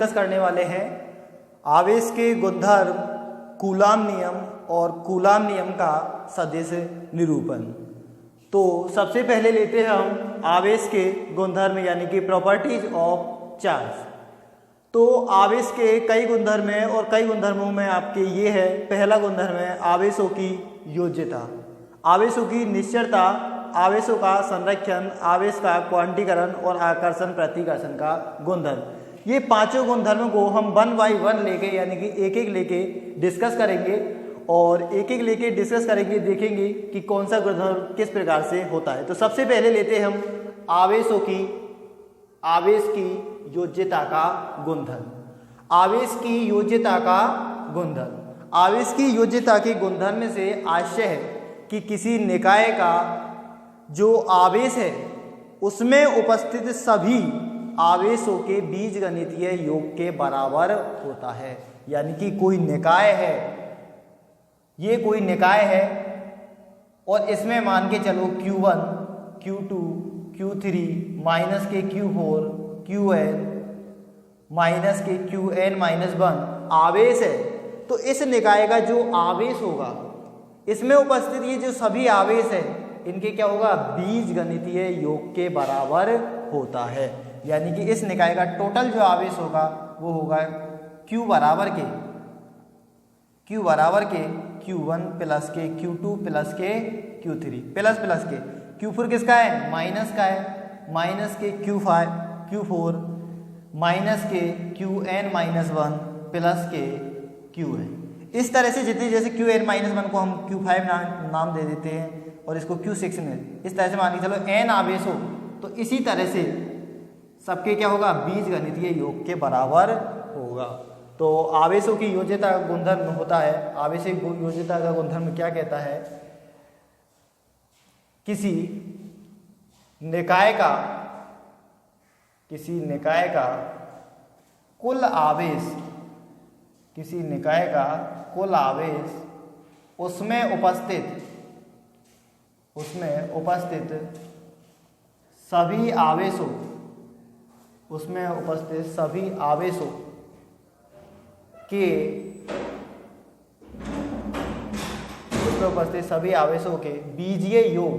Discuss करने वाले हैं आवेश के गुणधर्म, कूलाम नियम और कूलाम नियम का सदिश निरूपण। तो सबसे पहले लेते हैं हम आवेश के गुणधर्म यानी कि प्रॉपर्टीज ऑफ चार्ज। तो आवेश के कई गुणधर्म हैं और कई गुणधर्मों में आपके ये है, पहला गुणधर्म है आवेशों की योज्यता, आवेशों की निश्चरता, आवेशों का संरक्षण, आवेश का क्वांटीकरण और आकर्षण प्रतिकर्षण का गुणधर्म। ये पांचों गुणधर्मों को हम 1 बाय 1 लेके यानी कि एक एक लेके डिस्कस करेंगे और एक एक लेके डिस्कस करेंगे, देखेंगे कि कौन सा गुणधर्म किस प्रकार से होता है। तो सबसे पहले लेते हैं हम आवेश की योज्यता का गुणधर्म। आवेश की योज्यता का गुणधर्म, आवेश की योज्यता के गुणधर्म से आशय है कि किसी निकाय का जो आवेश है उसमें उपस्थित सभी आवेशों के बीजगणितीय योग के बराबर होता है। यानी कि कोई निकाय है, ये कोई निकाय है और इसमें मान के चलो Q1, Q2, Q3 माइनस के Q4, Qn माइनस के Qn-1 आवेश है। तो इस निकाय का जो आवेश होगा, इसमें उपस्थित ये जो सभी आवेश है, इनके क्या होगा, बीजगणितीय योग के बराबर होता है। यानी कि इस निकाय का टोटल जो आवेश होगा वो होगा Q बराबर के Q1 प्लस के Q2 प्लस के Q3 प्लस के Q4 किसका है, माइनस का है, माइनस के Q4 माइनस के Qn-1 प्लस के Qn। इस तरह से जितनी, जैसे Qn-1 को हम Q5 नाम दे देते हैं और इसको Q6 में, इस तरह से मान के चलो n आवेश हो, तो इसी तरह से सबके क्या होगा, बीजगणितीय योग के बराबर होगा। तो आवेशों की योज्यता का गुणधर्म होता है, आवेश की योज्यता का गुणधर्म क्या कहता है, किसी निकाय का कुल आवेश, उसमें उपस्थित सभी आवेशों के बीजीय योग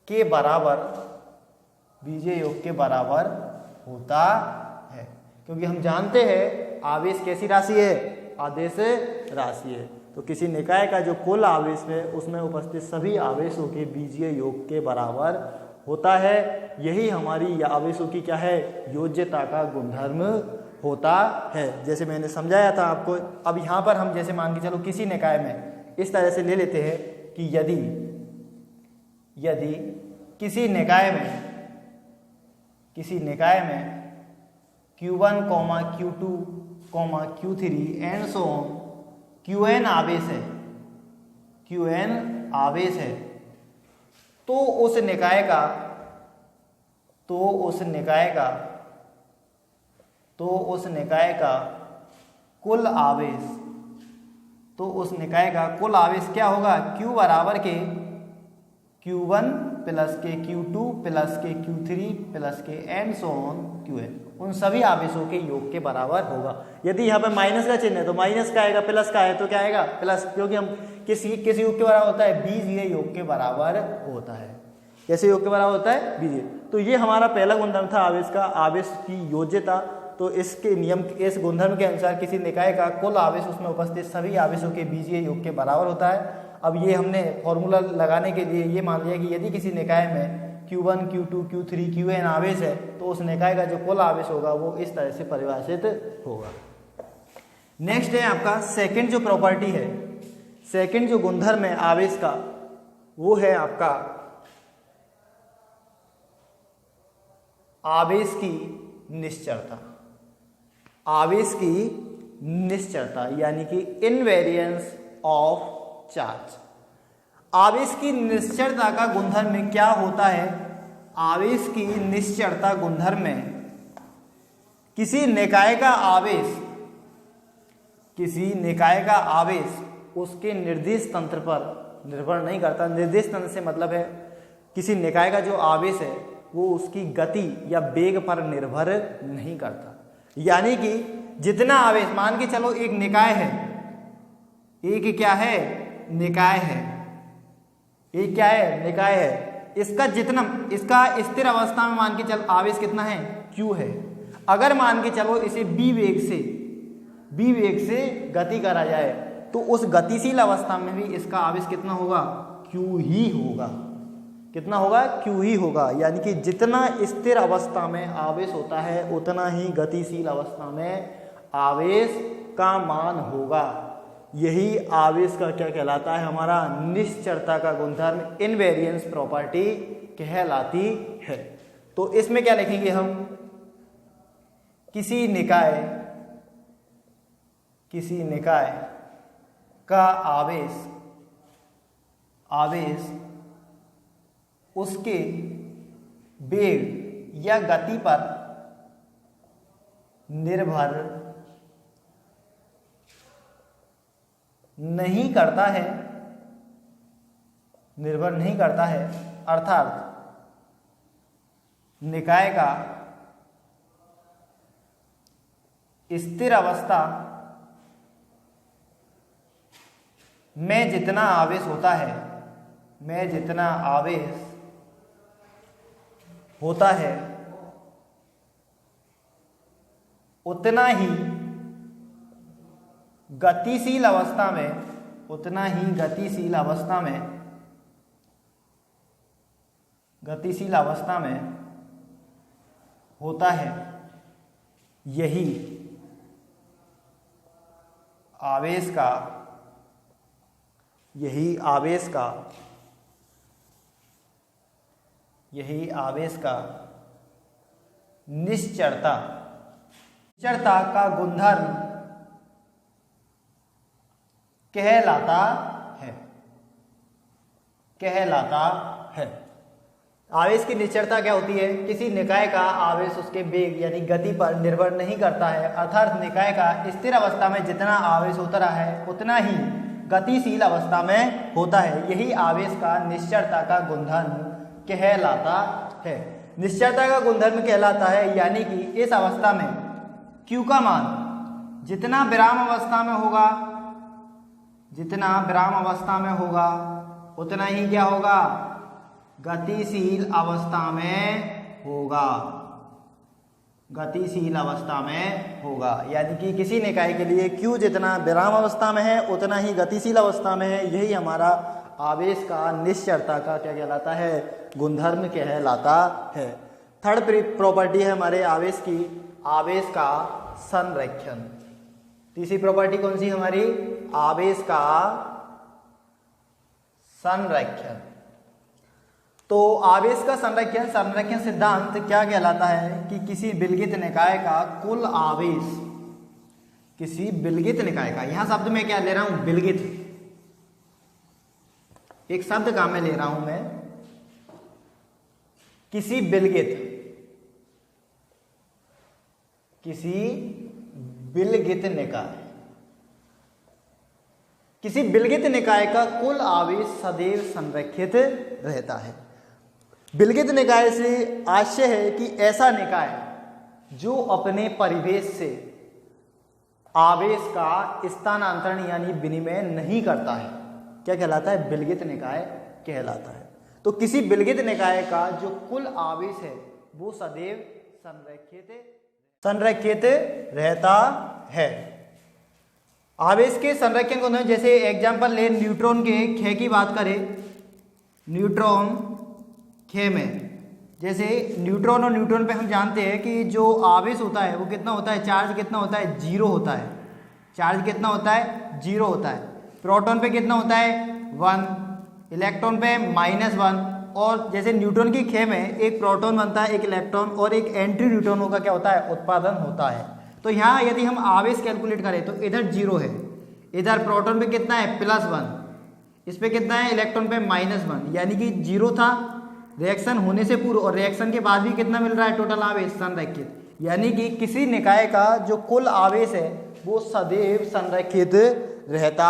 के बराबर होता है। क्योंकि हम जानते हैं आवेश कैसी राशि है, आदेश राशि है। तो किसी निकाय का जो कुल आवेश है उसमें उपस्थित सभी आवेशों के बीजीय योग के बराबर होता है। यही हमारी आवेशों की क्या है, योज्यता का गुणधर्म होता है। जैसे मैंने समझाया था आपको। अब यहाँ पर हम जैसे मान के चलो किसी निकाय में इस तरह से ले लेते हैं कि यदि किसी निकाय में Q1, Q2, Q3 and so on Qn आवेश है, तो उस निकाय का कुल आवेश क्या होगा, Q बराबर के Q1 प्लस के Q2 प्लस के Q3 प्लस के एंड सो ऑन Qn, उन सभी आवेशों के योग के बराबर होगा। यदि यहाँ पे माइनस का चिन्ह है तो माइनस का आएगा, प्लस का है तो क्या आएगा, प्लस, क्योंकि हम किस योग के बराबर होता है, बीजीय योग के बराबर होता है। कैसे योग के बराबर होता है, बीजीय। तो ये हमारा पहला गुणधर्म था आवेश का, आवेश की योज्यता। तो इसके नियम, इस गुणधर्म के अनुसार किसी निकाय का कुल आवेश उसमें उपस्थित सभी आवेशों के बीजीय योग के बराबर होता है। अब ये हमने फॉर्मूला लगाने के लिए ये मान लिया कि यदि किसी निकाय में Q1, Q2, Q3, Qn आवेश है तो उस निकाय का जो कुल आवेश होगा वो इस तरह से परिभाषित होगा। नेक्स्ट है आपका सेकंड जो प्रॉपर्टी है, सेकंड जो गुणधर्म है आवेश का, वो है आपका आवेश की निश्चरता। आवेश की निश्चरता यानी कि इनवेरिएंस ऑफ चार्ज। आवेश की निश्चरता का गुणधर्म में क्या होता है, आवेश की निश्चरता गुणधर्म में किसी निकाय का आवेश उसके निर्देश तंत्र पर निर्भर नहीं करता। निर्देश तंत्र से मतलब है किसी निकाय का जो आवेश है वो उसकी गति या वेग पर निर्भर नहीं करता। यानी कि जितना आवेश, मान के चलो एक निकाय है, एक क्या है, निकाय है, एक क्या है, निकाय है, इसका जितना, इसका स्थिर अवस्था में मान के चलो आवेश कितना है, q है। अगर मान के चलो इसे b वेग से गति करा जाए तो उस गतिशील अवस्था में भी इसका आवेश कितना होगा, q ही होगा। कितना होगा, q ही होगा। यानी कि जितना स्थिर अवस्था में आवेश होता है उतना ही गतिशील अवस्था में आवेश का मान होगा। यही आवेश का क्या कहलाता है, हमारा निश्चरता का गुणधर्म, इनवेरियंस प्रॉपर्टी कहलाती है। तो इसमें क्या लिखेंगे हम, किसी निकाय का आवेश उसके वेग या गति पर निर्भर नहीं करता है, अर्थात निकाय का स्थिर अवस्था में जितना आवेश होता है, उतना ही गतिशील अवस्था में होता है। यही आवेश का निश्चरता का गुणधर्म कहलाता है। आवेश की निश्चरता क्या होती है, किसी निकाय का आवेश उसके वेग यानी गति पर निर्भर नहीं करता है, अर्थात निकाय का स्थिर अवस्था में जितना आवेश होता रहा है उतना ही गतिशील अवस्था में होता है। यही आवेश का निश्चरता का गुणधर्म कहलाता है। निश्चरता का गुणधर्म कहलाता है, यानी कि इस अवस्था में Q का मान जितना विराम अवस्था में होगा उतना ही क्या होगा, गतिशील अवस्था में होगा। यानी कि किसी निकाय के लिए Q जितना विराम अवस्था में है उतना ही गतिशील अवस्था में है। यही हमारा आवेश का निश्चरता का क्या कहलाता है, गुणधर्म कहलाता है। थर्ड प्रॉपर्टी है हमारे आवेश की, आवेश का संरक्षण। तीसरी प्रॉपर्टी कौन सी हमारी, आवेश का संरक्षण। तो आवेश का संरक्षण सिद्धांत क्या कहलाता है कि किसी विलगित निकाय का कुल आवेश, किसी विलगित निकाय का, यहां शब्द में क्या ले रहा हूं, विलगित, एक शब्द का मैं ले रहा हूं मैं, किसी विलगित निकाय का कुल आवेश सदैव संरक्षित रहता है। विलगित निकाय से आशय है कि ऐसा निकाय जो अपने परिवेश से आवेश का स्थानांतरण यानी विनिमय नहीं करता है, क्या कहलाता है, विलगित निकाय कहलाता है। तो किसी विलगित निकाय का जो कुल आवेश है वो सदैव संरक्षित रहता है। आवेश के संरक्षण को जैसे एग्जांपल ले, न्यूट्रॉन के क्षय की बात करें, न्यूट्रॉन क्षय में, जैसे न्यूट्रॉन और न्यूट्रॉन पे हम जानते हैं कि जो आवेश होता है वो कितना होता है, चार्ज कितना होता है, जीरो होता है। चार्ज कितना होता है, जीरो होता है। प्रोटॉन पे कितना होता है, 1, इलेक्ट्रॉन पे -1। और जैसे न्यूट्रॉन की क्षय में एक प्रोटॉन बनता है, एक इलेक्ट्रॉन और एक एंटी न्यूट्रॉनों का क्या होता है, उत्पादन होता है। तो यहाँ यदि हम आवेश कैलकुलेट करें तो इधर 0 है, इधर प्रोटॉन पे कितना है, +1, इस पे कितना है, इलेक्ट्रॉन पे -1, यानी कि 0 था रिएक्शन होने से पूर्व और रिएक्शन के बाद भी कितना मिल रहा है, टोटल आवेश संरक्षित। यानी कि किसी निकाय का जो कुल आवेश है वो सदैव संरक्षित रहता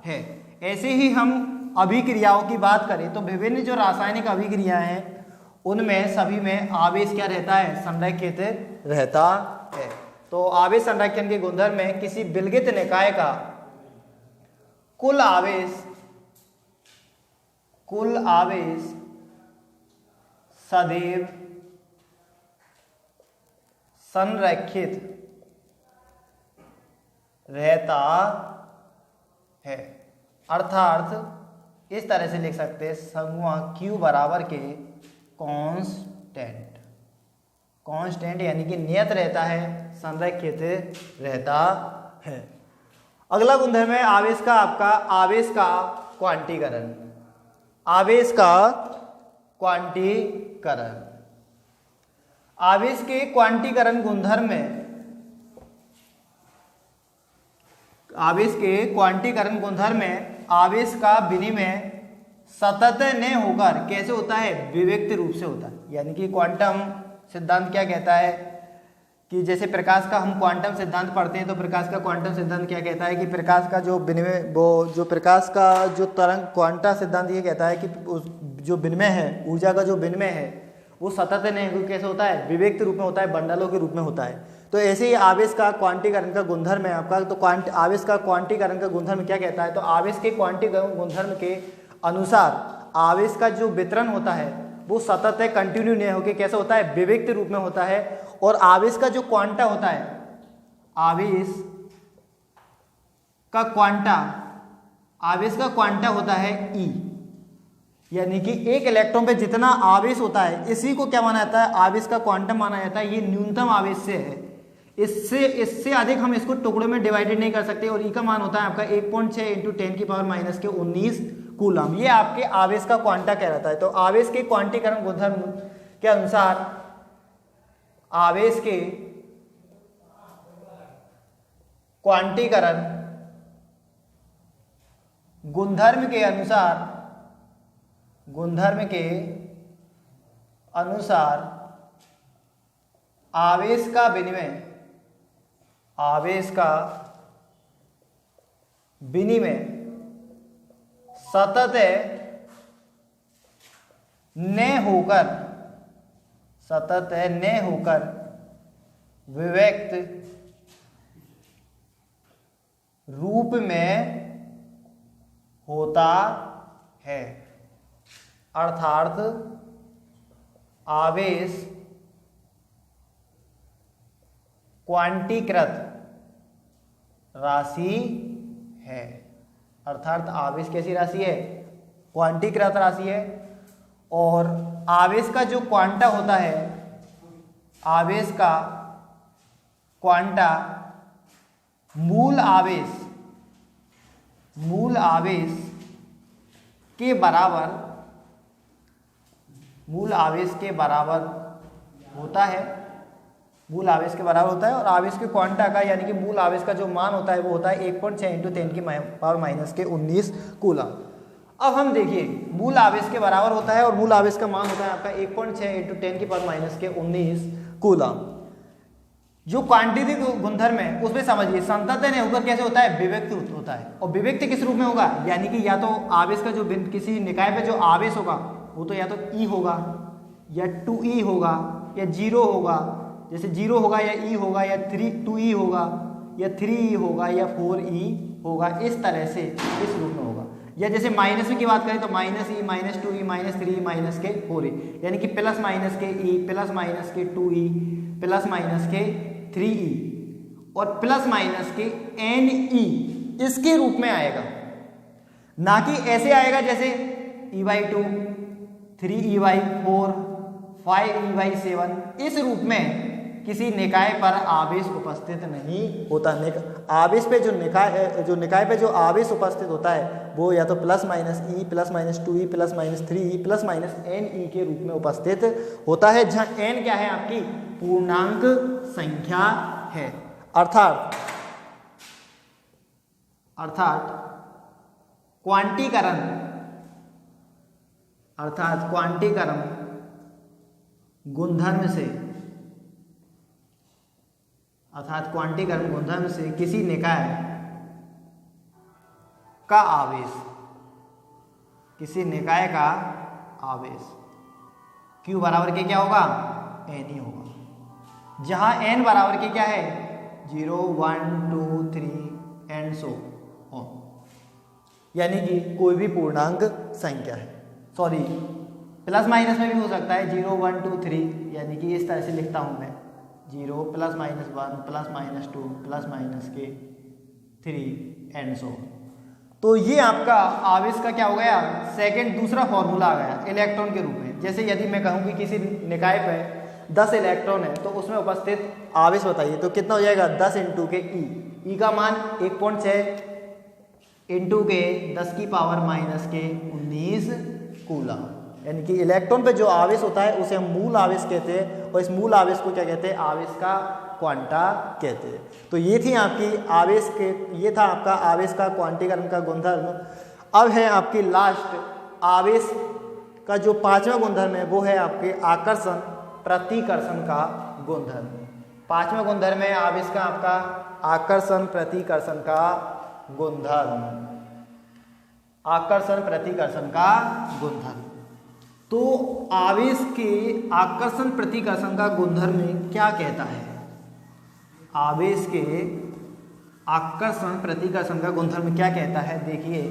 है। ऐसे ही हम अभिक्रियाओं की बात करें तो विभिन्न जो रासायनिक अभिक्रियाएं हैं उनमें सभी में आवेश क्या रहता है, संरेखित रहता है। तो आवेश संरेखन के गुणधर्म में किसी विलगित निकाय का कुल आवेश सदैव संरेखित रहता है। अर्थात इस तरह से लिख सकते हैं, संगवा Q बराबर के कांस्टेंट यानी कि नियत रहता है, संरेखित रहता है। अगला गुणधर्म है आवेश का आपका आवेश का क्वांटीकरण। आवेश का क्वांटीकरण, आवेश के क्वांटीकरण गुणधर्म में आवेश के क्वांटीकरण गुणधर्म में आवेश का विनिमय सतत न होकर कैसे होता है, विविक्त रूप से होता है। यानी कि क्वांटम सिद्धांत क्या कहता है कि जैसे प्रकाश का हम क्वांटम सिद्धांत पढ़ते हैं तो प्रकाश का क्वांटम सिद्धांत क्या कहता है कि प्रकाश का जो विनिमय जो प्रकाश का जो तरंग क्वांटा सिद्धांत ये कहता है कि जो विनिमय है, ऊर्जा का जो विनिमय है वो सतत नहीं कैसे होता है, विविक्त रूप में होता है, बंडलों के रूप में होता है। तो ऐसे ही आवेश का क्वांटीकरण का गुणधर्म है आपका। तो आवेश का क्वांटीकरण का गुणधर्म क्या कहता है, तो आवेश के क्वांटीकरण गुणधर्म के अनुसार आवेश का जो वितरण होता है वो सतत है, कंटिन्यू नहीं होकर कैसे होता है, विविक्त रूप में होता है। और आवेश का जो क्वांटा होता है, आवेश का क्वांटा होता है E, यानी कि एक इलेक्ट्रॉन पे जितना आवेश होता है इसी को क्या माना जाता है, आवेश का क्वांटम माना जाता है। ये न्यूनतम आवेश से है, इससे अधिक हम इसको टुकड़ों में डिवाइडेड नहीं कर सकते। और ई का मान होता है आपका 1.6 × 10⁻⁻19 कूलम। ये आपके आवेश का क्वांटा कहलाता है। तो आवेश के क्वांटीकरण गुणधर्म के अनुसार आवेश के क्वांटीकरण गुणधर्म के अनुसार आवेश का विनिमय सतत न होकर विविक्त रूप में होता है। अर्थात आवेश क्वांटीकृत राशि है। अर्थात आवेश कैसी राशि है, क्वांटीकृत राशि है। और आवेश का जो क्वांटा होता है, आवेश का क्वांटा मूल आवेश के बराबर होता है। और आवेश के क्वांटा का यानी कि मूल आवेश का जो मान होता है वो होता है 1.6 × 10⁻⁻⁻⁰ कूलम। अब हम देखिए, मूल आवेश के बराबर होता है और मूल आवेश का मान होता है आपका 1.6 × 10⁻⁻⁻19 कूलम। जो क्वांटिटी गुणधर्म है उसमें समझिए संतत नहीं होकर कैसे होता है, विविक्त होता है। और विविक्त किस रूप में होगा, यानी कि या तो आवेश का जो किसी निकाय पे जो आवेश होगा वो तो या तो E होगा या 2E होगा या 0 होगा। जैसे 0 होगा या E होगा या 2E होगा या 3E होगा या 4E होगा। इस तरह से इस रूप में होगा। या जैसे माइनस की बात करें तो -E, -2E, -3E, -4E, यानी कि प्लस माइनस के E, प्लस माइनस के 2E, प्लस माइनस के 3E और प्लस माइनस के NE इसके रूप में आएगा। ना कि ऐसे आएगा जैसे E/2, 3E/4, 5E/7। इस रूप में किसी निकाय पर आवेश उपस्थित नहीं होता। आवेश पे जो निकाय पे जो आवेश उपस्थित होता है वो या तो plus minus E, plus minus 2E, plus minus 3E, plus minus NE के रूप में उपस्थित होता है, जहां N क्या है, आपकी पूर्णांक संख्या है। अर्थात क्वांटीकरण गुणधर्म से किसी निकाय का आवेश Q बराबर के क्या होगा, n ही होगा, जहां n बराबर के क्या है 0 1 2 3 एंड सो ऑन, यानी कि कोई भी पूर्णांक संख्या है, सॉरी प्लस माइनस में भी हो सकता है 0 1 2 3, यानी कि इस तरह से लिखता हूं मैं 0 plus minus 1 plus minus 2 plus minus के 3 एंड सो। तो ये आपका आवेश का क्या हो गया, सेकंड दूसरा फॉर्मूला आ गया इलेक्ट्रॉन के रूप में। जैसे यदि मैं कहूँ कि किसी निकाय पे 10 इलेक्ट्रॉन है तो उसमें उपस्थित आवेश बताइए, तो कितना हो जाएगा 10 इंटू के ई का मान 1.6 इंटू के 10 की पावर माइनस के 19 कूलम, यानी कि इलेक्ट्रॉन पे जो आवेश होता है उसे हम मूल आवेश कहते हैं, और इस मूल आवेश को क्या कहते हैं, आवेश का क्वांटा कहते हैं। तो ये थी आपकी आवेश के, ये था आपका आवेश का क्वांटीकरण का गुणधर्म। अब है आपकी लास्ट आवेश का जो पांचवा गुणधर्म है, वो है आपके आकर्षण प्रतिकर्षण का गुणधर्म। पांचवा गुणधर्म है आवेश का आपका आकर्षण प्रतिकर्षण का गुणधर्म, आकर्षण प्रतिकर्षण का गुणधर्म। तो आवेश के आकर्षण प्रतिकर्षण का गुणधर्म में क्या कहता है, आवेश के आकर्षण प्रतिकर्षण का गुणधर्म क्या कहता है, देखिए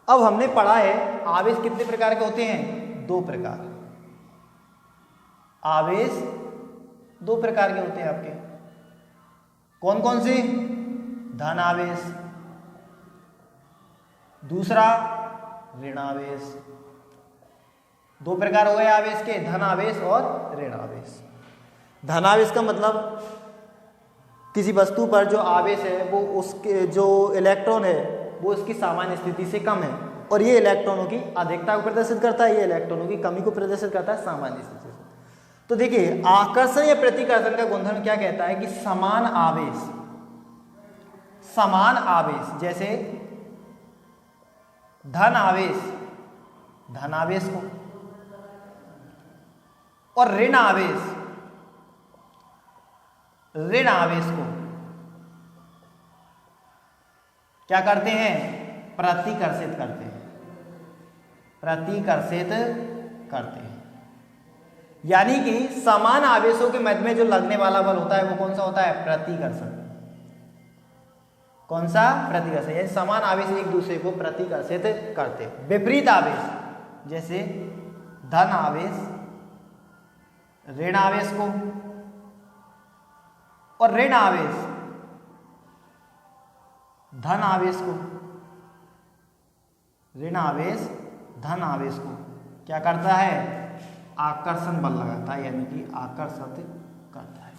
अब हमने पढ़ा है आवेश कितने प्रकार के होते हैं, 2 प्रकार। आवेश 2 प्रकार के होते हैं आपके, कौन कौन से, धन आवेश, दूसरा ऋण आवेश। 2 प्रकार हो गए आवेश के, धन आवेश और ऋण आवेश। धन आवेश का मतलब किसी वस्तु पर जो आवेश है वो उसके जो इलेक्ट्रॉन है वो उसकी सामान्य स्थिति से कम है, और ये इलेक्ट्रॉनों की अधिकता को प्रदर्शित करता है, ये इलेक्ट्रॉनों की कमी को प्रदर्शित करता है सामान्य स्थिति से। तो देखिए आकर्षण या प्रतिकर्षण का गुणधर्म क्या कहता है कि समान आवेश, समान आवेश, जैसे धन आवेश धन आवेश को और ऋण आवेश ऋण आवेश को क्या करते हैं, प्रतिकर्षित करते हैं, प्रतिकर्षित करते हैं। यानी कि समान आवेशों के मध्य में जो लगने वाला बल होता है वो कौन सा होता है, प्रतिकर्षण। कौन सा, प्रतिकर्षण, यानी समान आवेश एक दूसरे को प्रतिकर्षित करते हैं। विपरीत आवेश जैसे धन आवेश ऋण आवेश को और ऋण आवेश धन आवेश को, ऋण आवेश धन आवेश को क्या करता है, आकर्षण बल लगाता है, यानी कि आकर्षित करता है।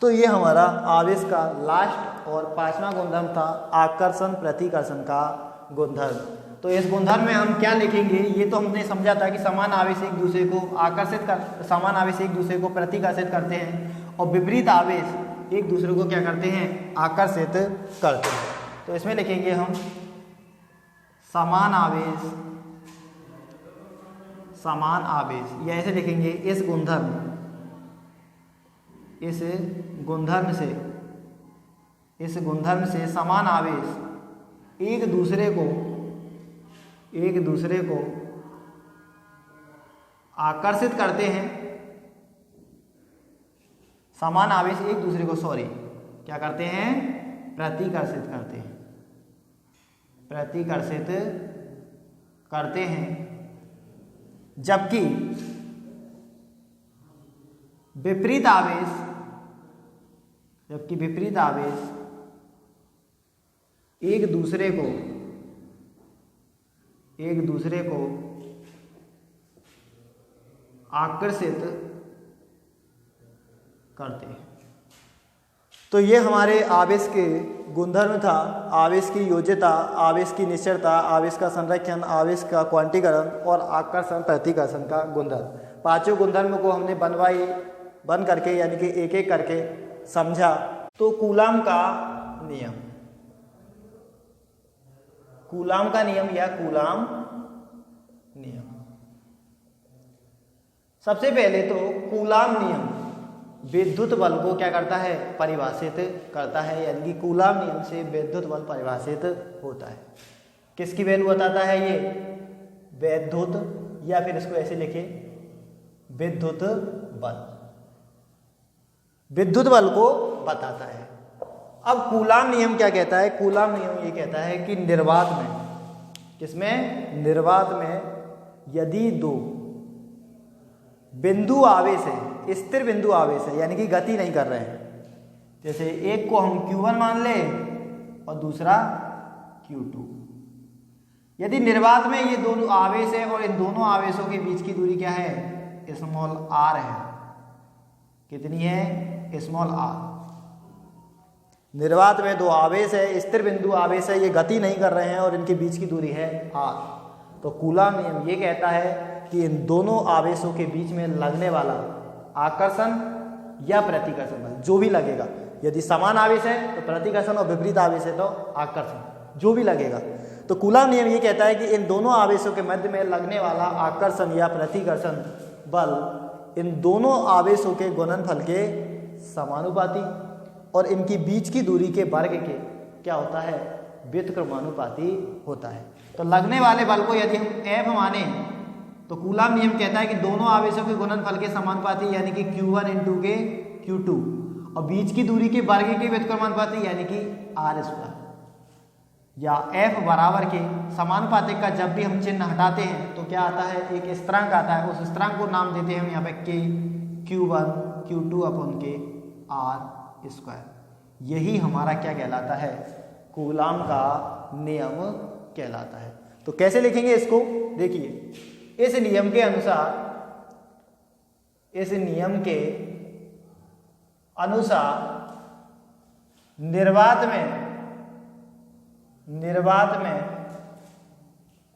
तो ये हमारा आवेश का लास्ट और पांचवा गुणधर्म था, आकर्षण प्रतिकर्षण का गुणधर्म। तो इस गुणधर्म में हम क्या लिखेंगे, ये तो हमने समझा था कि समान आवेश एक दूसरे को आकर्षित कर, समान आवेश एक दूसरे को प्रतिकर्षित करते हैं, और विपरीत आवेश एक दूसरे को क्या करते हैं, आकर्षित करते हैं। तो इसमें लिखेंगे हम समान आवेश, समान आवेश, या ऐसे लिखेंगे इस गुणधर्म से समान आवेश एक दूसरे को आकर्षित करते हैं, समान आवेश एक दूसरे को क्या करते हैं, प्रतिकर्षित करते हैं, प्रतिकर्षित करते हैं। जबकि विपरीत आवेश एक दूसरे को आकर्षित करते हैं। तो ये हमारे आवेश के गुणधर्म था, आवेश की योज्यता, आवेश की निश्चलता, आवेश का संरक्षण, आवेश का क्वांटीकरण और आकर्षण प्रतिकर्षण का गुणधर्म। पांचों गुणधर्म को हमने बन करके यानी कि एक एक करके समझा। तो कूलाम का नियम या कूलाम नियम, सबसे पहले तो कूलाम नियम विद्युत बल को क्या करता है, परिभाषित करता है, यानी कि कूलाम नियम से विद्युत बल परिभाषित होता है। किसकी वैल्यू बताता है ये, वैद्युत, या फिर इसको ऐसे लिखे विद्युत बल, विद्युत बल को बताता है। अब कूलाम नियम क्या कहता है? कूलाम नियम ये कहता है कि निर्वात में, किसमें? निर्वात में यदि दो बिंदु आवेश है, स्थिर बिंदु आवेश है, यानी कि गति नहीं कर रहे हैं, जैसे एक को हम Q1 मान ले और दूसरा Q2, यदि निर्वात में ये दोनों आवेश है और इन दोनों आवेशों के बीच की दूरी क्या है? स्मॉल r है। कितनी है? Small r। निर्वात में दो आवेश है, स्थिर बिंदु आवेश है, ये गति नहीं कर रहे हैं और इनके बीच की दूरी है r। तो कूलाम नियम ये कहता है कि इन दोनों आवेशों के बीच में लगने वाला आकर्षण या प्रतिकर्षण बल, जो भी लगेगा, यदि समान आवेश है तो प्रतिकर्षण और विपरीत आवेश है तो आकर्षण, जो भी लगेगा। तो कूलाम नियम ये कहता है कि इन दोनों आवेशों के मध्य में लगने वाला आकर्षण या प्रतिकर्षण बल इन दोनों आवेशों के गुणनफल के समानुपाती और इनकी बीच की दूरी के वर्ग के क्या होता है? व्युत्क्रमानुपाती होता है। तो लगने वाले बल को यदि हम F माने तो कूलाम नियम कहता है कि दोनों आवेशों के गुणनफल के समानुपाती यानी कि Q1 इंटू के Q2 और बीच की दूरी के वर्ग के व्युत्क्रमानुपाती यानी कि r², या F बराबर के समानुपातिक का जब भी हम चिन्ह हटाते हैं तो क्या आता है? एक स्थिरांक आता है, उस स्थिरांक को नाम देते हैं हम यहाँ पे K, Q1 Q2 अपॉन के r²। यही हमारा क्या कहलाता है? कूलाम का नियम कहलाता है। तो कैसे लिखेंगे इसको? देखिए, इस नियम के अनुसार, इस नियम के अनुसार निर्वात में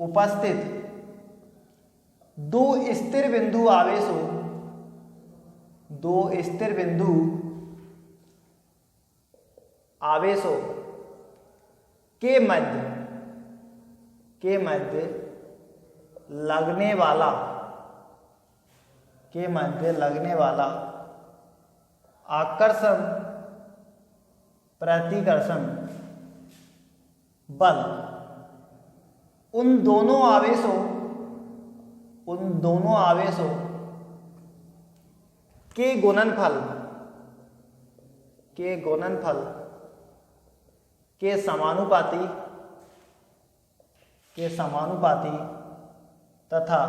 उपस्थित दो स्थिर बिंदु आवेशों, दो स्थिर बिंदु आवेशों के मध्य लगने वाला आकर्षण प्रतिकर्षण बल उन दोनों आवेशों के गुणनफल के समानुपाती तथा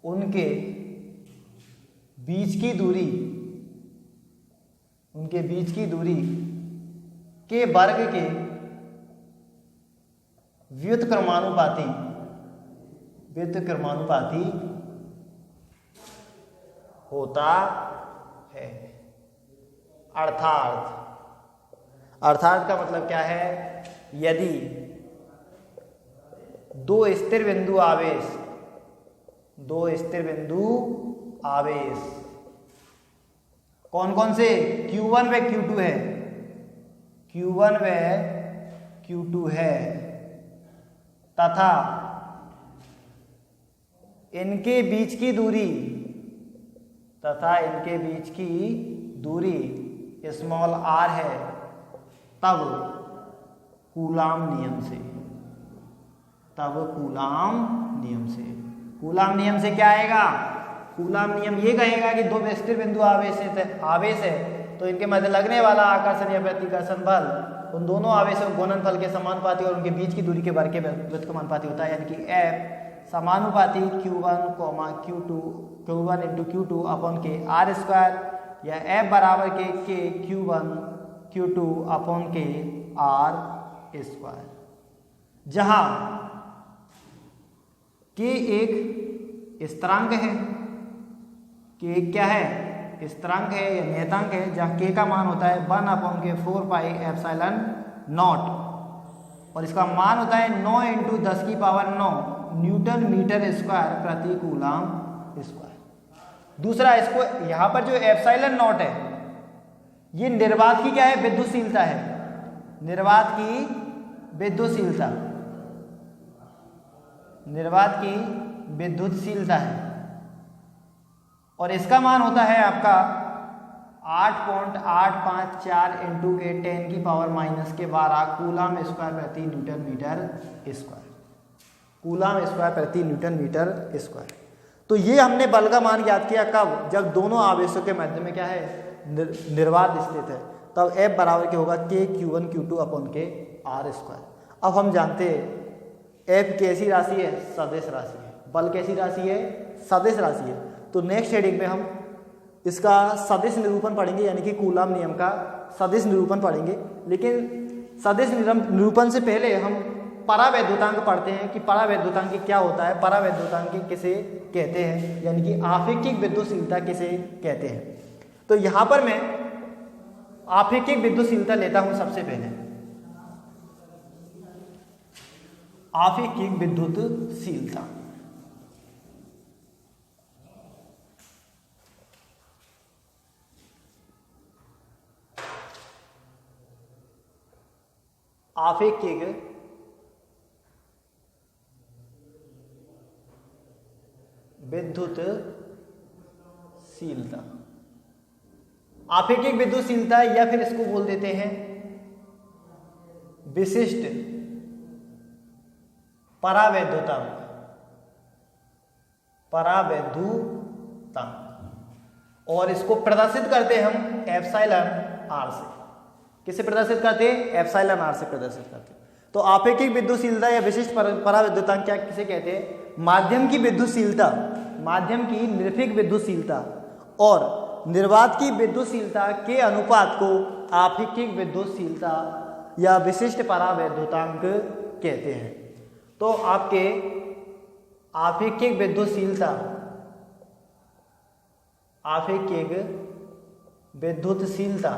उनके बीच की दूरी के वर्ग के व्युत्क्रमानुपाती होता है। अर्थात का मतलब क्या है? यदि दो स्थिर बिंदु आवेश कौन कौन से? Q1 व Q2 है, Q1 व Q2 है, तथा इनके बीच की दूरी स्मॉल r है, तब कूलाम नियम से क्या आएगा? कूलाम नियम ये कहेगा कि दो स्थिर बिंदु आवेश है तो इनके मध्य लगने वाला आकर्षण या प्रतिकर्षण बल उन दोनों आवेशों के गुणनफल के समानुपाती और उनके बीच की दूरी के वर्ग के व्युत्क्रमानुपाती होता है, यानी कि F समानुपाती Q1 इंटू Q2 अपॉन के r², या F बराबर के K Q1 Q2 अपॉन के r², जहां K एक स्थिरांक है, K क्या है? स्थिरांक है या नियतांक है, जहाँ K का मान होता है 1 अपॉन के 4 पाई एप्सिलॉन नॉट और इसका मान होता है 9 इंटू 10 की पावर 9 न्यूटन मीटर स्क्वायर प्रति कूलाम स्क्वायर। दूसरा, इसको यहाँ पर जो एप्सिलॉन नॉट है ये निर्वात की क्या है? विद्युतशीलता है, निर्वात की विद्युतशीलता है और इसका मान होता है आपका 8.854 इंटू के 10 की पावर माइनस के 12 कूलाम स्क्वायर प्रति न्यूटन मीटर स्क्वायर। तो ये हमने बल का मान ज्ञात किया कब, जब दोनों आवेशों के मध्य में क्या है, निर्वात स्थित है। तब F बराबर क्या होगा, K Q1 Q2 अपॉन के R स्क्वायर। अब हम जानते हैं F कैसी राशि है, सदिश राशि है, बल कैसी राशि है, सदिश राशि है। तो नेक्स्ट हेडिंग में हम इसका सदिश निरूपण पढ़ेंगे, यानी कि कूलाम नियम का सदिश निरूपण पढ़ेंगे। लेकिन सदिश निरूपण से पहले हम परावैद्युतांक पढ़ते हैं कि परावैद्युतांक क्या होता है, परावैद्युतांक किसे कहते हैं, यानी कि आपेक्षिक विद्युतशीलता किसे कहते हैं। तो यहाँ पर मैं आपेक्षिक विद्युतशीलता लेता हूं सबसे पहले। आपेक्षिक विद्युतशीलता, आपेक्षिक विद्युतशीलता, आपेक्षिक विद्युतशीलता या फिर इसको बोल देते हैं विशिष्ट परावैद्युतांक, परावैद्युतांक। और इसको प्रदर्शित करते हैं हम एप्सिलॉन आर से। किससे प्रदर्शित करते हैं, एप्सिलॉन आर से प्रदर्शित करते हैं। तो आपेक्षिक विद्युतशीलता या विशिष्ट परावैद्युतांक क्या किसे कहते हैं, माध्यम की विद्युतशीलता, माध्यम की निर्भीक विद्युतशीलता और निर्वात की विद्युतशीलता के अनुपात को आपेक्षिक विद्युतशीलता या विशिष्ट परावैद्युतांक कहते हैं। तो आपके आपेक्षिक विद्युतशीलता, आपेक्षिक विद्युतशीलता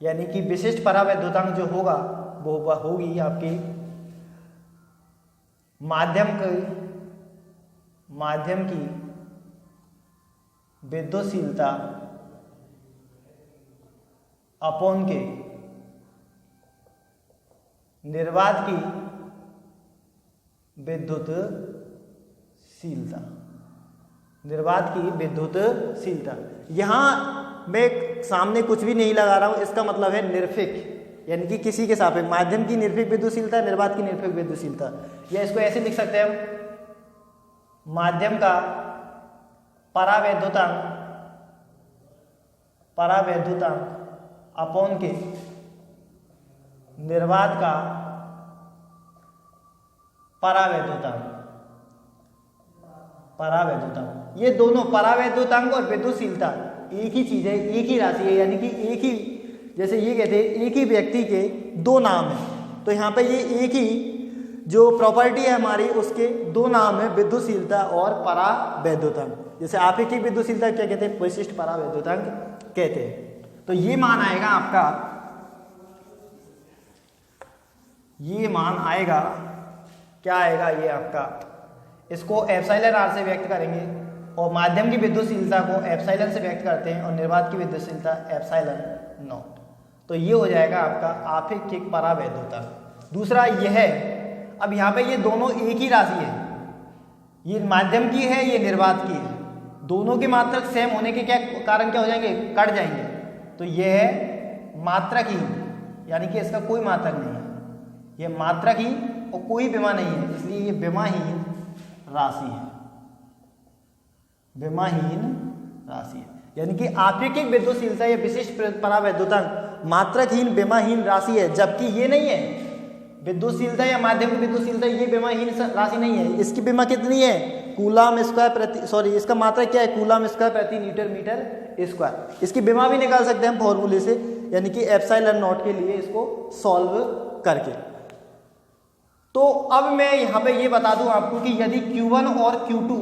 यानी कि विशिष्ट परावैद्युतांक जो होगा वो होगी आपकी माध्यम की विद्युतशीलता अपॉन के निर्वात की विद्युतशीलता, निर्वात की विद्युतशीलता। यहां मैं सामने कुछ भी नहीं लगा रहा हूं, इसका मतलब है निरपेक्ष, यानी कि किसी के सापेक्ष, माध्यम की निरपेक्ष विद्युतशीलता, निर्वात की निरपेक्ष विद्युतशीलता। या इसको ऐसे लिख सकते हैं हम, माध्यम का परावैद्युतांक अपॉन के निर्वात का परावैद्युतांक। ये दोनों परावैद्युतांक और विद्युतशीलता एक ही चीज है, एक ही राशि है, यानी कि एक ही, जैसे ये कहते हैं एक ही व्यक्ति के दो नाम हैं। तो यहाँ पे ये एक ही जो प्रॉपर्टी है हमारी, उसके दो नाम है, विद्युतशीलता और परावैद्युतांक। जैसे आपेक्षिक विद्युतशीलता क्या कहते हैं, विशिष्ट परावैद्युतांक कहते हैं। तो ये मान आएगा आपका, ये मान आएगा, क्या आएगा, ये आपका, इसको एप्सिलॉन आर से व्यक्त करेंगे और माध्यम की विद्युतशीलता को एप्सिलॉन से व्यक्त करते हैं और निर्वात की विद्युतशीलता एप्सिलॉन नॉट। तो ये हो जाएगा आपका आपेक्षिक परावैद्युतांक। दूसरा यह है, अब यहाँ पे ये दोनों एक ही राशि है, ये माध्यम की है, ये निर्वात की है। दोनों के मात्रक सेम होने के क्या कारण क्या हो जाएंगे, कट जाएंगे। तो ये है मात्रकहीन, यानी कि इसका कोई मात्रक नहीं है, ये मात्रकहीन और कोई विमा नहीं है, इसलिए ये विमाहीन राशि है, विमाहीन राशि है। यानी कि आपेक्षिक विद्युतशीलता या विशिष्ट परावैद्युतांक मात्रकहीन विमाहीन राशि है, जबकि ये नहीं है विद्युतशीलता या माध्यम की विद्युतशीलता, ये विमाहीन राशि नहीं है। इसकी विमा कितनी है, कूलाम स्क्वायर प्रति, सॉरी इसका मात्रक क्या है, कूलाम स्क्वायर प्रति मीटर स्क्वायर। इसकी विमा भी निकाल सकते हैं हम फॉर्मूले से, यानी कि एप्सिलॉन नॉट के लिए इसको सॉल्व करके। तो अब मैं यहाँ पे ये बता दूं आपको कि यदि Q1 और Q2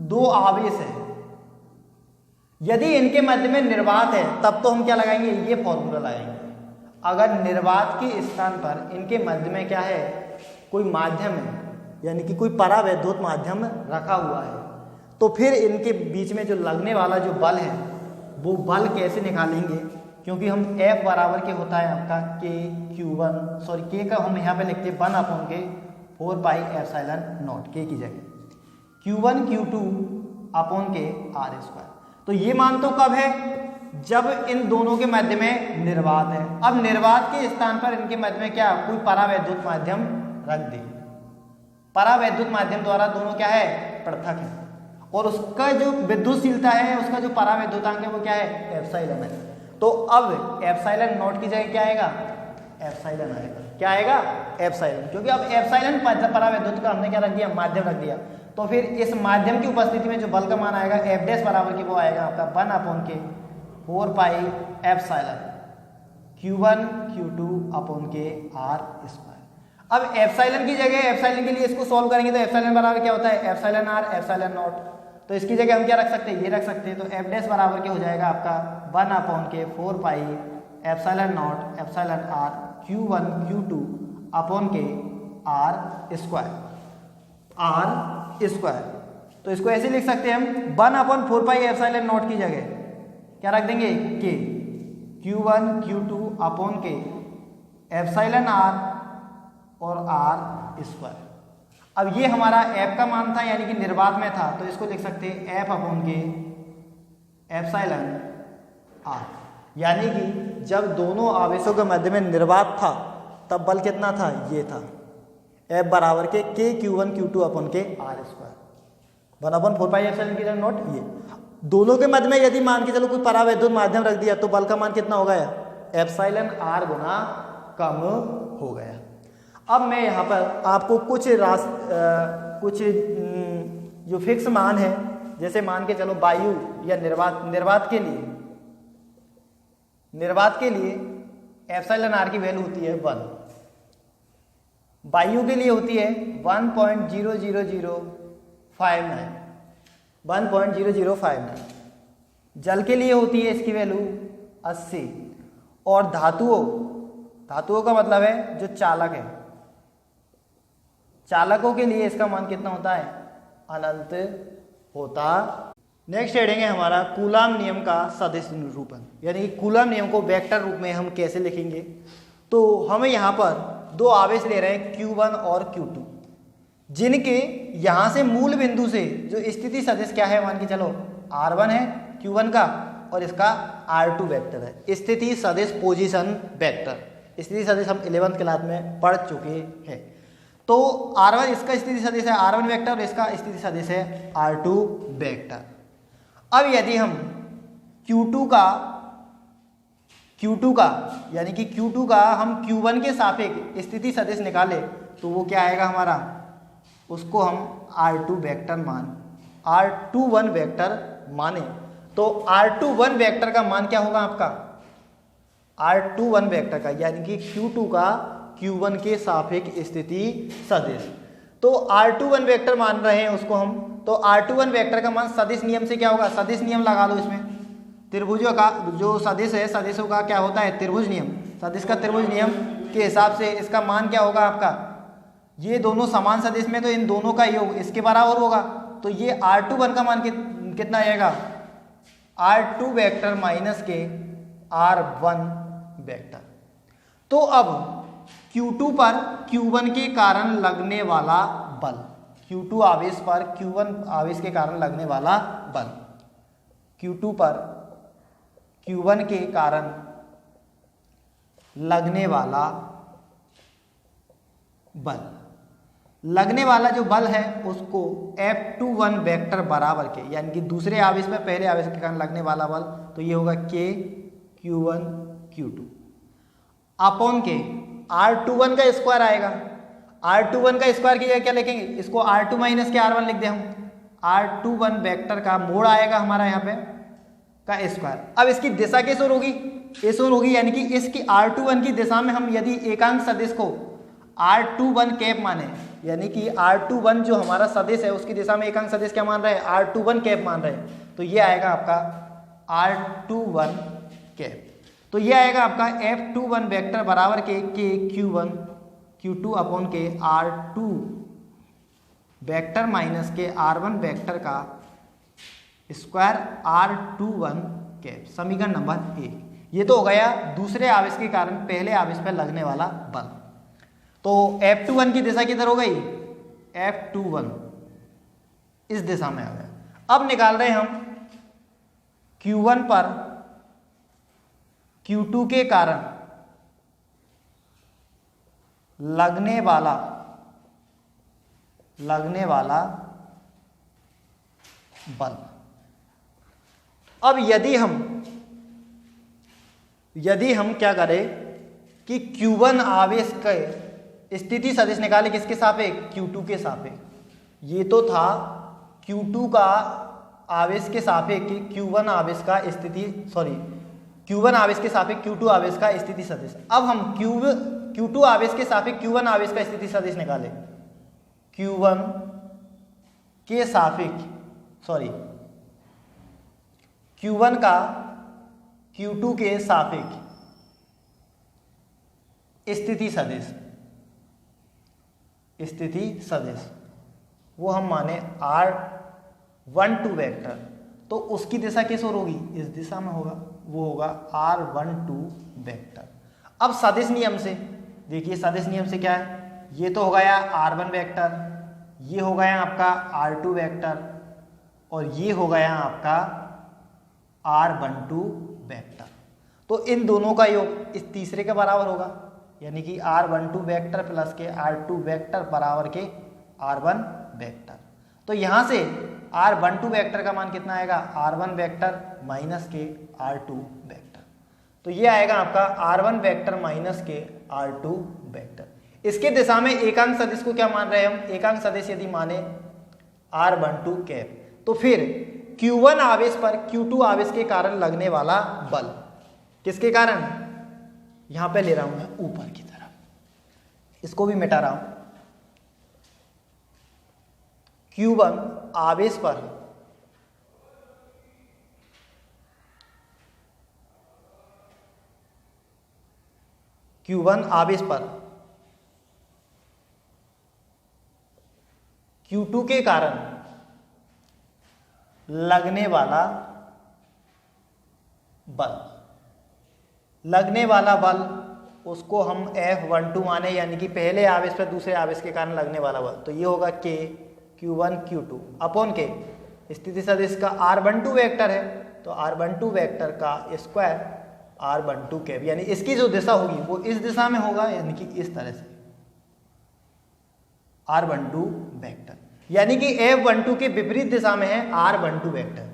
दो आवेश है, यदि इनके मध्य में निर्वात है, तब तो हम क्या लगाएंगे, ये फॉर्मूला लगाएंगे। अगर निर्वात के स्थान पर इनके मध्य में क्या है, कोई माध्यम है, यानी कि कोई परावैद्युत माध्यम रखा हुआ है, तो फिर इनके बीच में जो लगने वाला जो बल है, वो बल कैसे निकालेंगे, क्योंकि हम F बराबर के होता है आपका K Q1, सॉरी K का हम यहाँ पे लिखते हैं 1 अपॉन के 4 पाई एप्सिलॉन नॉट, K की जगह Q1 Q2 अपॉन के R स्क्वायर। तो ये मान तो कब है, जब इन दोनों के मध्य में निर्वात है। अब निर्वात के स्थान पर इनके मध्य में क्या, कोई परावैद्युत माध्यम रख दे, परावैद्युत माध्यम द्वारा दोनों क्या है, पृथक है, और उसका जो विद्युतशीलता है, उसका जो परावैद्युतांक है वो क्या है, एप्सिलॉन है। तो अब एप्सिलॉन नॉट की जगह क्या आएगा, एप्सिलॉन आएगा। क्या आएगा, एप्सिलॉन, क्योंकि अब एप्सिलॉन परावैद्युत का हमने क्या रख दिया, माध्यम रख दिया। तो फिर इस माध्यम की उपस्थिति में जो बल का मान आएगा एफ डैश बराबर की वो आएगा आपका 1/4 pi epsilon Q1 Q2 upon K R square. अब एप्सिलॉन की जगह, एप्सिलॉन के लिए इसको सॉल्व करेंगे तो एप्सिलॉन बराबर क्या होता है, एप्सिलॉन आर एप्सिलॉन नॉट। तो इसकी जगह हम क्या रख सकते हैं, ये रख सकते हैं। तो एफ डैश बराबर क्या हो जाएगा आपका 1/4 pi epsilon naught epsilon R Q1 Q2 upon K R square, R square. तो इसको ऐसे लिख सकते हैं हम 1/4 पाई एप्सिलॉन नॉट की जगह क्या रख देंगे, के Q1 Q2 अपॉन के एप्सिलॉन आर और आर स्क्वायर। अब ये हमारा एफ का मान था, यानी कि निर्वात में था, तो इसको लिख सकते हैं एफ अपॉन के एप्सिलॉन आर। यानी कि जब दोनों आवेशों के मध्य में निर्वात था तब बल कितना था, ये था एफ बराबर के Q1 Q2 upon K R square 1/4 pi epsilon की जगह नॉट। ये दोनों के मध्य में यदि मान के चलो कोई परावैद्युत माध्यम रख दिया तो बल का मान कितना हो गया, एप्सिलॉन आर गुना कम हो गया। अब मैं यहाँ पर आपको कुछ जो फिक्स मान है, जैसे मान के चलो वायु या निर्वात के लिए एप्सिलॉन आर की वैल्यू होती है 1, वायु के लिए होती है 1.0059, जल के लिए होती है इसकी वैल्यू 80, और धातुओं का मतलब है जो चालक है, चालकों के लिए इसका मान कितना होता है, अनंत होता। नेक्स्ट हेडिंग है हमारा कूलाम नियम का सदिश निरूपण, यानी कि कूलाम नियम को वेक्टर रूप में हम कैसे लिखेंगे। तो हमें यहाँ पर दो आवेश ले रहे हैं Q1 और Q2, जिनके यहाँ से मूल बिंदु से जो स्थिति सदिश क्या है, मान के चलो R1 है Q1 का, और इसका R2 वेक्टर है, स्थिति सदिश पोजीशन वेक्टर। स्थिति सदिश हम 11th क्लास में पढ़ चुके हैं। तो R1 इसका स्थिति सदिश है R1 वेक्टर, और इसका स्थिति सदिश है R2 वेक्टर। अब यदि हम Q2 का यानी कि Q2 का हम Q1 के सापेक्ष स्थिति सदिश निकाले तो वो क्या आएगा हमारा, उसको हम R2 वेक्टर माने। तो R21 वेक्टर का मान क्या होगा आपका, R21 वेक्टर का यानी कि Q2 का Q1 के सापेक्ष स्थिति सदिश। तो R21 वेक्टर मान रहे हैं उसको हम, तो R21 वेक्टर का मान सदिश नियम से क्या होगा, सदिश नियम लगा लो इसमें। त्रिभुजों का जो सदिश है, सदिशों का क्या होता है, त्रिभुज नियम। सदिश का त्रिभुज नियम के हिसाब से इसका मान क्या होगा आपका, ये दोनों समान सदिश में तो इन दोनों का योग इसके बराबर होगा। तो ये R21 का मान कितना आएगा, R2 वेक्टर माइनस के R1 वेक्टर। तो अब Q2 पर Q1 के कारण लगने वाला बल, Q2 आवेश पर Q1 आवेश के कारण लगने वाला बल, Q2 पर Q1 के कारण लगने वाला बल, लगने वाला जो बल है उसको F21 वेक्टर बराबर के, यानी कि दूसरे आवेश में पहले आवेश के कारण लगने वाला बल, तो ये होगा K Q1 Q2 अपॉन के R21 का स्क्वायर आएगा। R21 का स्क्वायर की जगह क्या लिखेंगे, इसको R2 माइनस के R1 लिख दे हम। R21 वेक्टर का मोड़ आएगा हमारा यहाँ पे का स्क्वायर। अब इसकी दिशा किस ओर होगी, इस ओर होगी, यानी कि इसकी R21 की दिशा में हम यदि एकांक सदिश को R21 कैप माने, यानी कि R21 जो हमारा सदिश है उसकी दिशा में एकांक सदिश क्या मान रहे हैं, R21 कैप मान रहे हैं, तो ये आएगा आपका R21 कैप। तो ये आएगा आपका F21 वेक्टर बराबर के Q1 Q2 अपॉन के R2 वेक्टर माइनस के R1 वेक्टर का स्क्वायर R21 कैप। समीकरण नंबर 1 ये तो हो गया दूसरे आवेश के कारण पहले आवेश पर लगने वाला बल। तो F21 की दिशा किधर हो गई, F21 इस दिशा में आ गया। अब निकाल रहे हैं हम Q1 पर Q2 के कारण लगने वाला लगने वाला बल। अब यदि हम क्या करें कि Q1 आवेश के स्थिति सदिश निकाले, किसके सापेक्ष? Q2 के सापेक्ष। ये तो था Q2 का आवेश के सापेक्ष Q1 आवेश का Q1 आवेश के सापेक्ष Q2 आवेश का स्थिति सदिश। अब हम Q2 आवेश के सापेक्ष Q1 आवेश का स्थिति सदिश निकाले। Q1 के सापेक्ष Q1 का Q2 के सापेक्ष स्थिति सदिश वो हम माने R12 वेक्टर, तो उसकी दिशा किस ओर होगी? इस दिशा में होगा, वो होगा R12 वेक्टर। अब सदिश नियम से देखिए, सदिश नियम से क्या है, ये तो हो गया R1 वेक्टर, ये हो गया आपका R2 वेक्टर, और ये हो गया आपका R12 वेक्टर। तो इन दोनों का योग इस तीसरे के बराबर होगा, यानी कि R12 वेक्टर प्लस के R2 वेक्टर बराबर के R1 वेक्टर। तो यहाँ से R12 वेक्टर का मान कितना आएगा? R1 वेक्टर माइनस के R2 वेक्टर। तो ये आएगा आपका R1 वेक्टर माइनस के R2 वेक्टर। इसके दिशा में एकांक सदिश को क्या मान रहे हैं हम? एकांक सदिश यदि माने R12 कैप, तो फिर Q1 आवेश पर Q2 आवेश के कारण लगने वाला बल, किसके कारण? यहां पे ले रहा हूं मैं ऊपर की तरफ, इसको भी मिटा रहा हूं। Q1 आवेश पर Q1 आवेश पर Q2 के कारण लगने वाला बल, उसको हम F12 माने, यानी कि पहले आवेश पर दूसरे आवेश के कारण लगने वाला बल। तो ये होगा K Q1 Q2 अपॉन के स्थिति सदिश का R12 वेक्टर है, तो R12 वेक्टर का स्क्वायर R12 कैप, यानी इसकी जो दिशा होगी वो इस दिशा में होगा, यानी कि इस तरह से R12 वेक्टर, यानी कि F12 के विपरीत दिशा में है R12 वेक्टर।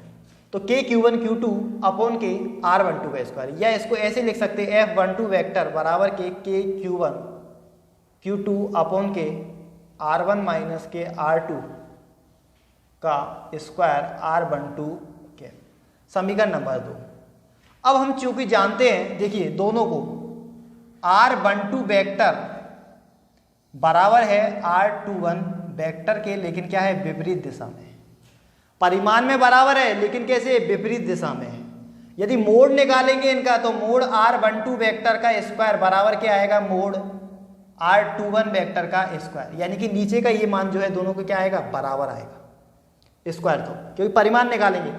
तो K Q1 Q2 अपॉन के R12 का स्क्वायर, या इसको ऐसे लिख सकते हैं F12 वेक्टर बराबर के K Q1 Q2 अपॉन के R1 माइनस के R2 का स्क्वायर R12 के। समीकरण नंबर 2। अब हम चूंकि जानते हैं, देखिए दोनों को R12 वेक्टर बराबर है R21 वेक्टर के, लेकिन क्या है? विपरीत दिशा में। परिमाण में बराबर है, लेकिन कैसे? विपरीत दिशा में है। यदि मोड़ निकालेंगे इनका, तो मोड़ R12 वेक्टर का स्क्वायर बराबर क्या आएगा? मोड़ R21 वेक्टर का स्क्वायर, यानी कि नीचे का ये मान जो है दोनों को क्या आएगा? बराबर आएगा स्क्वायर, तो क्योंकि परिमाण निकालेंगे।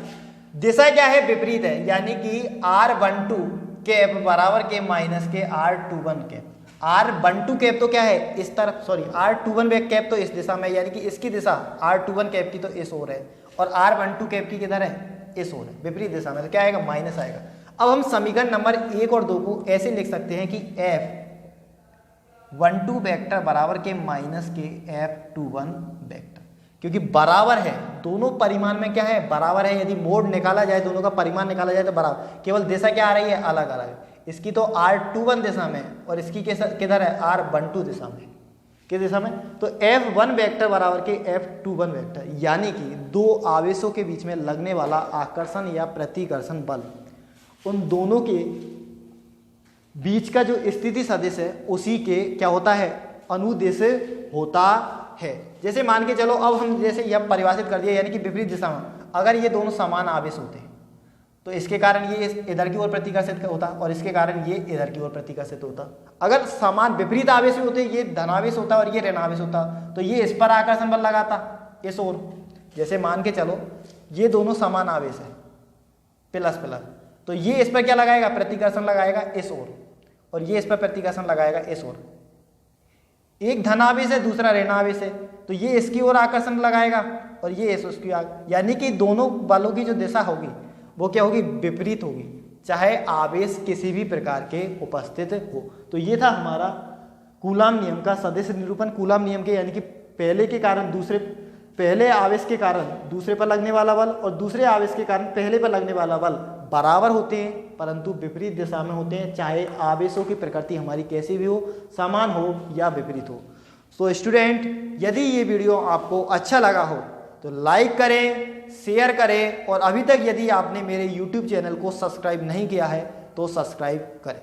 दिशा क्या है? विपरीत है, यानी कि R12 कैप बराबर के माइनस के R21 कैप। R12 कैप तो क्या है? इस तरफ, R21 कैप तो इस दिशा में, यानी कि इसकी दिशा R21 कैप की तो इस ओर है, और R12 कैप की किधर है? इस ओर है, विपरीत दिशा में। तो क्या आएगा? माइनस आएगा। अब हम समीकरण नंबर 1 और 2 को ऐसे लिख सकते हैं कि F12 वेक्टर बराबर के माइनस के F21 वेक्टर, क्योंकि बराबर है, दोनों परिमाण में क्या है? बराबर है। यदि मोड निकाला जाए, दोनों का परिमाण निकाला जाए तो बराबर, केवल दिशा क्या आ रही है? अलग अलग। इसकी तो R21 दिशा में और इसकी किधर है? R12 दिशा में। किस दिशा में? तो F1 वेक्टर बराबर के F21 वेक्टर, यानी कि दो आवेशों के बीच में लगने वाला आकर्षण या प्रतिकर्षण बल, उन दोनों के बीच का जो स्थिति सदिश है उसी के क्या होता है? अनुदिश होता है। जैसे मान के चलो, अब हम जैसे यह परिभाषित कर दिया, यानी कि विपरीत दिशा में अगर ये दोनों समान आवेश होते हैं तो इसके कारण ये इधर की ओर प्रतिकर्षित होता और इसके कारण ये इधर की ओर प्रतिकर्षित होता। अगर समान विपरीत आवेश होते, ये धनावेश होता और ये ऋणावेश होता, तो ये इस पर आकर्षण बल लगाता इस ओर। जैसे मान के चलो ये दोनों समान आवेश है, प्लस प्लस, तो ये इस पर क्या लगाएगा? प्रतिकर्षण लगाएगा इस ओर, और ये इस पर प्रतिकर्षण लगाएगा इस ओर। एक धनावेश है, दूसरा ऋणावेश है, तो ये इसकी ओर आकर्षण लगाएगा और ये इस उसकी, यानी कि दोनों बलों की जो दिशा होगी वो क्या होगी? विपरीत होगी, चाहे आवेश किसी भी प्रकार के उपस्थित हो। तो ये था हमारा कूलाम नियम का सदिश निरूपण, कूलाम नियम के यानी कि पहले आवेश के कारण दूसरे पर लगने वाला बल और दूसरे आवेश के कारण पहले पर लगने वाला बल बराबर होते हैं, परंतु विपरीत दिशा में होते हैं, चाहे आवेशों की प्रकृति हमारी कैसी भी हो, समान हो या विपरीत हो। सो स्टूडेंट, यदि ये वीडियो आपको अच्छा लगा हो तो लाइक करें, शेयर करें और अभी तक यदि आपने मेरे YouTube चैनल को सब्सक्राइब नहीं किया है तो सब्सक्राइब करें।